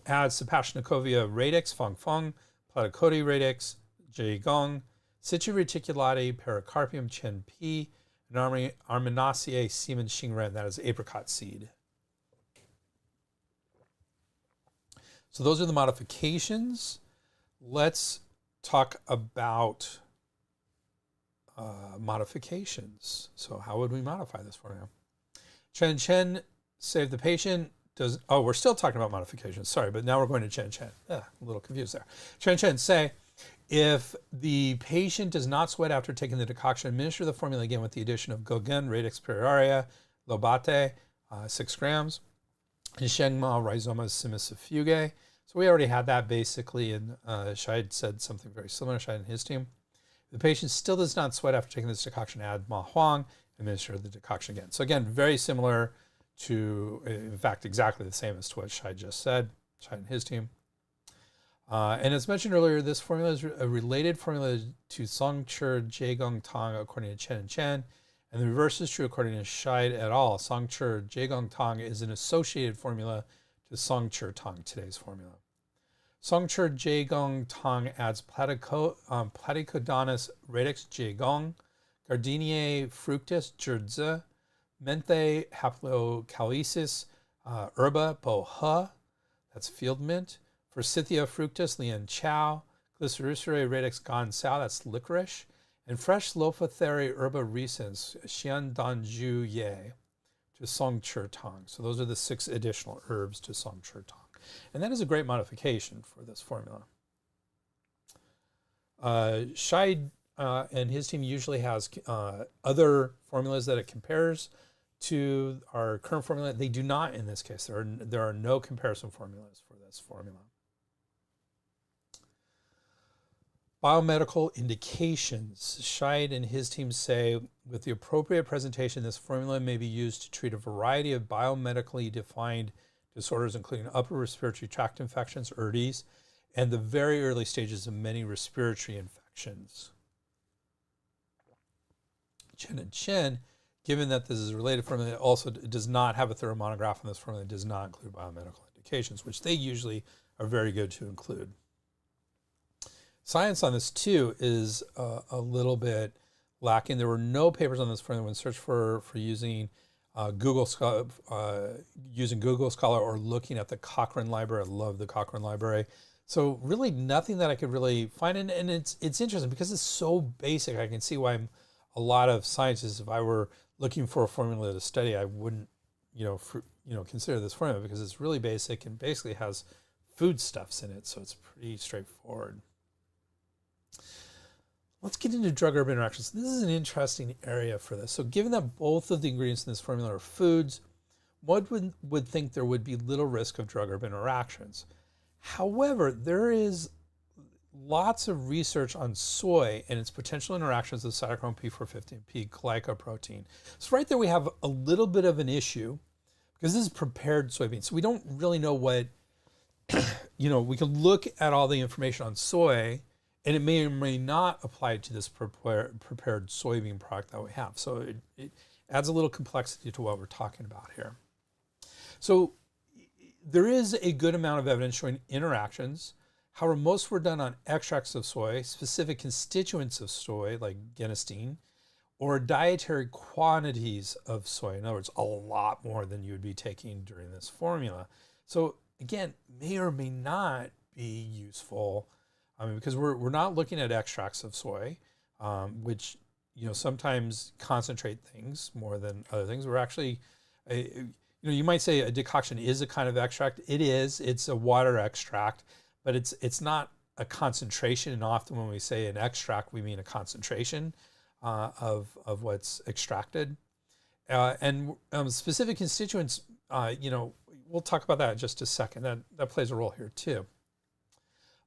add Sapashnikovia radix, Fengfeng, Platycodi radix, Jaegong, Citrus reticulata, Pericarpium Chen Pi, and Arminaceae semen Xingren, that is apricot seed. So those are the modifications. Let's talk about modifications. So how would we modify this formula? Chen save the patient. Oh, we're still talking about modifications. Sorry, but now we're going to Chen. A little confused there. Chen say, if the patient does not sweat after taking the decoction, administer the formula again with the addition of Gogen, Radix Periaria, Lobate, 6 grams, and Shengma, Rhizomas Simicifugae. So we already had that basically, and Scheid said something very similar, Scheid and his team. If the patient still does not sweat after taking this decoction, add Ma Huang, administer the decoction again. So again, very similar to, in fact, exactly the same as to what Scheid just said, Scheid and his team. And as mentioned earlier, this formula is a related formula to Cōng Chǐ Tāng according to Chen and Chen, and the reverse is true according to Scheid et al. Cōng Chǐ Tāng is an associated formula to Cōng Chǐ Tāng, today's formula. Cōng Chǐ Tāng adds Platycodonus radix Jigong, Gardenia fructus Zhi, Menthe haplocalicis herba bo he, that's field mint, Forsythia fructus Lian Chow, Glycericerae radix gan sao, that's licorice, and fresh Lophothera herba recens Xian Dan Ju Ye to Cōng Chǐ Tāng. So those are the 6 additional herbs to Cōng Chǐ Tāng. And that is a great modification for this formula. Scheid and his team usually has other formulas that it compares to our current formula. They do not in this case. There are no comparison formulas for this formula. Biomedical indications. Scheid and his team say, with the appropriate presentation, this formula may be used to treat a variety of biomedically defined disorders, including upper respiratory tract infections, URDIs, and the very early stages of many respiratory infections. Chen and Chen, given that this is a related formula, it also does not have a thorough monograph on this formula. It does not include biomedical indications, which they usually are very good to include. Science on this too is a little bit lacking. There were no papers on this formula when searched for using Google Scholar or looking at the Cochrane Library. I love the Cochrane Library. So really nothing that I could really find. And it's interesting because it's so basic. I can see why a lot of scientists, if I were looking for a formula to study, I wouldn't, consider this formula because it's really basic and basically has foodstuffs in it. So it's pretty straightforward. Let's get into drug-herb interactions. This is an interesting area for this. So given that both of the ingredients in this formula are foods, one would think there would be little risk of drug-herb interactions. However, there is lots of research on soy and its potential interactions with cytochrome P450 and P glycoprotein. So right there we have a little bit of an issue because this is prepared soybeans. So we don't really know what, we can look at all the information on soy and it may or may not apply to this prepared soybean product that we have. So it adds a little complexity to what we're talking about here. So there is a good amount of evidence showing interactions. However, most were done on extracts of soy, specific constituents of soy, like genistein, or dietary quantities of soy. In other words, a lot more than you would be taking during this formula. So again, may or may not be useful. Because we're not looking at extracts of soy, which sometimes concentrate things more than other things. We're actually, you might say a decoction is a kind of extract. It is. It's a water extract, but it's not a concentration. And often when we say an extract, we mean a concentration of what's extracted. And specific constituents, we'll talk about that in just a second. That plays a role here too.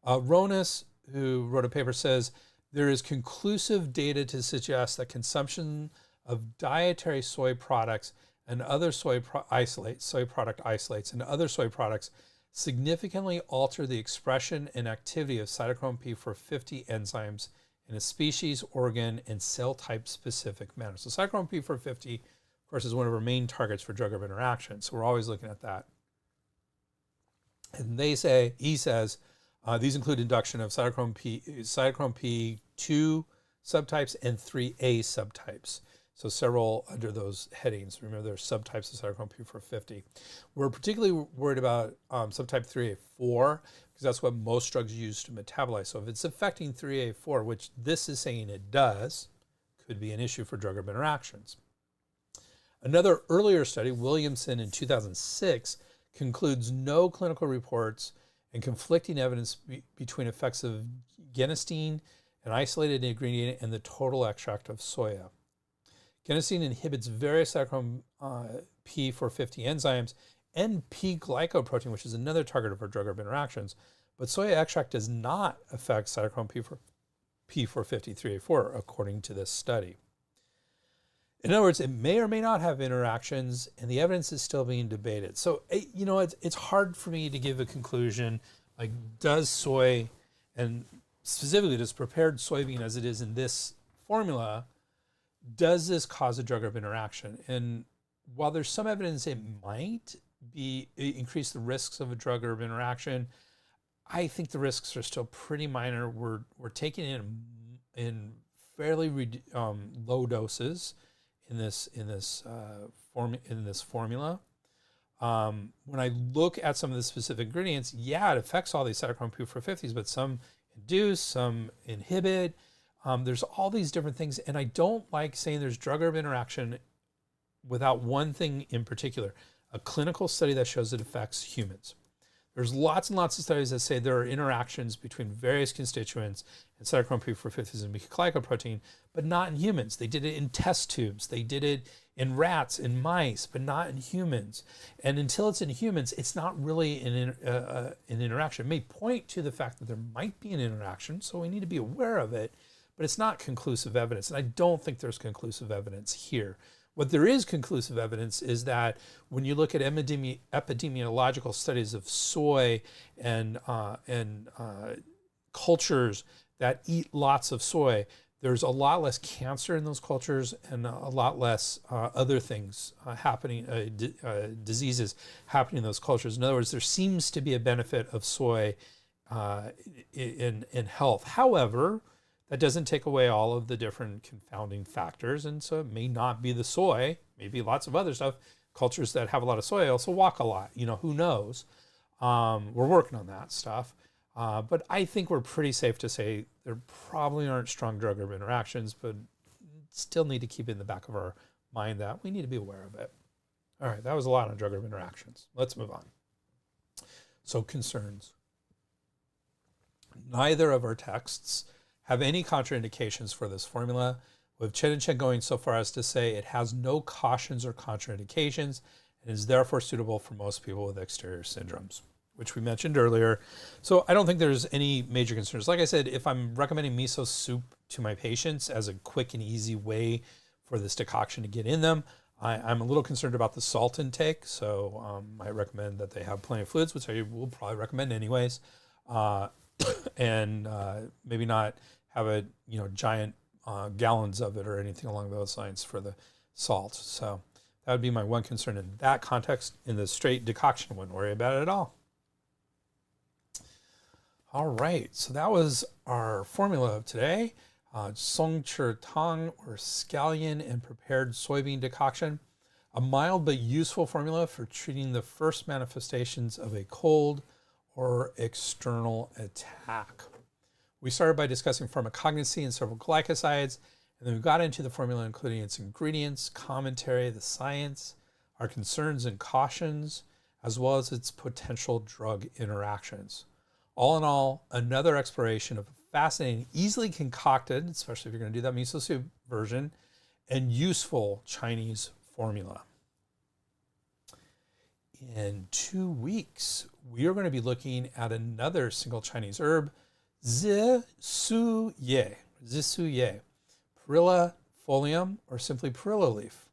Ronas, who wrote a paper, says there is conclusive data to suggest that consumption of dietary soy products and other soy product isolates and other soy products significantly alter the expression and activity of cytochrome P450 enzymes in a species, organ, and cell type specific manner. So cytochrome P450, of course, is one of our main targets for drug-herb interactions. So we're always looking at that. And he says, these include induction of cytochrome P2 subtypes and 3A subtypes. So several under those headings. Remember, there are subtypes of cytochrome P450. We're particularly worried about subtype 3A4 because that's what most drugs use to metabolize. So if it's affecting 3A4, which this is saying it does, could be an issue for drug-herb interactions. Another earlier study, Williamson in 2006, concludes no clinical reports and conflicting evidence between effects of genistein, an isolated ingredient, and the total extract of soya. Genistein inhibits various cytochrome P450 enzymes and P-glycoprotein, which is another target of our drug-herb interactions, but soya extract does not affect cytochrome P450-384, according to this study. In other words, it may or may not have interactions, and the evidence is still being debated. So, it's hard for me to give a conclusion, like, does soy, and specifically does prepared soybean as it is in this formula, does this cause a drug-herb interaction? And while there's some evidence it might increase the risks of a drug-herb interaction, I think the risks are still pretty minor. We're taking it in fairly low doses in this formula. When I look at some of the specific ingredients, yeah, it affects all these cytochrome P450s, but some induce, some inhibit. There's all these different things, and I don't like saying there's drug-herb interaction without one thing in particular, a clinical study that shows it affects humans. There's lots and lots of studies that say there are interactions between various constituents in cytochrome P450s and glycoprotein, but not in humans. They did it in test tubes. They did it in rats, in mice, but not in humans. And until it's in humans, it's not really an interaction. It may point to the fact that there might be an interaction, so we need to be aware of it, but it's not conclusive evidence. And I don't think there's conclusive evidence here. What there is conclusive evidence is that when you look at epidemiological studies of soy and cultures that eat lots of soy, there's a lot less cancer in those cultures and a lot less other things happening, diseases happening in those cultures. In other words, there seems to be a benefit of soy in health. However, that doesn't take away all of the different confounding factors, and so it may not be the soy, maybe lots of other stuff. Cultures that have a lot of soy also walk a lot, who knows? We're working on that stuff. But I think we're pretty safe to say there probably aren't strong drug-herb interactions, but still need to keep it in the back of our mind that we need to be aware of it. All right, that was a lot on drug-herb interactions. Let's move on. So concerns. Neither of our texts have any contraindications for this formula, with Chen and Chen going so far as to say it has no cautions or contraindications and is therefore suitable for most people with exterior syndromes, which we mentioned earlier. So I don't think there's any major concerns. Like I said, if I'm recommending miso soup to my patients as a quick and easy way for this decoction to get in them, I'm a little concerned about the salt intake. So I recommend that they have plenty of fluids, which I will probably recommend anyways. And maybe not have a giant gallons of it or anything along those lines for the salt. So that would be my one concern in that context. In the straight decoction, wouldn't worry about it at all. All right, so that was our formula of today. Cōng Chǐ Tāng, or scallion and prepared soybean decoction. A mild but useful formula for treating the first manifestations of a cold or external attack. We started by discussing pharmacognosy and several glycosides, and then we got into the formula, including its ingredients, commentary, the science, our concerns and cautions, as well as its potential drug interactions. All in all, another exploration of a fascinating, easily concocted, especially if you're going to do that miso soup version, and useful Chinese formula. In 2 weeks, we are going to be looking at another single Chinese herb, Zhisui, Perilla folium, or simply perilla leaf.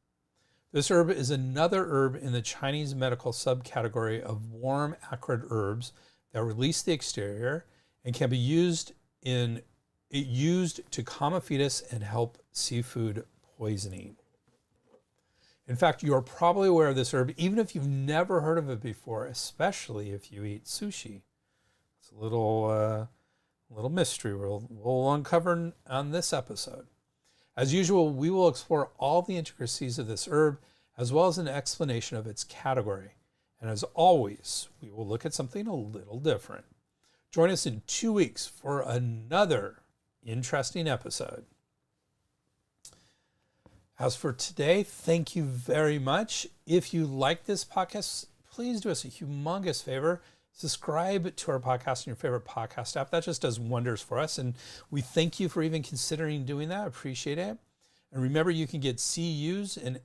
This herb is another herb in the Chinese medical subcategory of warm acrid herbs that release the exterior and can be used to calm a fetus and help seafood poisoning. In fact, you are probably aware of this herb, even if you've never heard of it before, especially if you eat sushi. It's a little mystery we'll uncover on this episode. As usual, we will explore all the intricacies of this herb, as well as an explanation of its category. And as always, we will look at something a little different. Join us in 2 weeks for another interesting episode. As for today, thank you very much. If you like this podcast, please do us a humongous favor. Subscribe to our podcast in your favorite podcast app. That just does wonders for us. And we thank you for even considering doing that. Appreciate it. And remember, you can get CEUs, and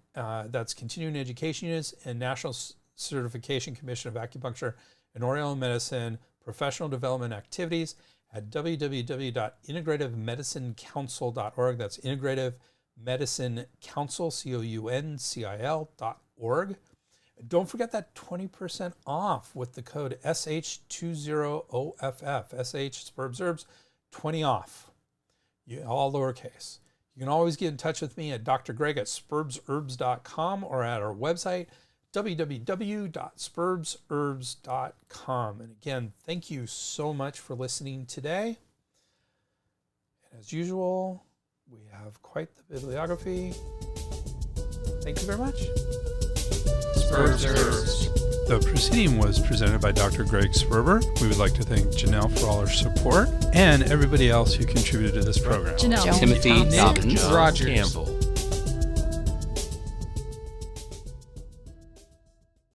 that's Continuing Education Units, and National Certification Commission of Acupuncture and Oriental Medicine professional development activities at www.integrativemedicinecouncil.org. That's Integrative Medicine Council, COUNCIL.org. Don't forget that 20% off with the code SH20OFF, SH Spurbs Herbs, 20 off, all lowercase. You can always get in touch with me at Dr. Greg at spurbsherbs.com or at our website, www.spurbsherbs.com. And again, thank you so much for listening today. And as usual, we have quite the bibliography. Thank you very much. Spurbs Herbs. The proceeding was presented by Dr. Greg Sperber. We would like to thank Janelle for all her support and everybody else who contributed to this program. Janelle. Timothy Thompson. Dobbins. Rogers. Campbell.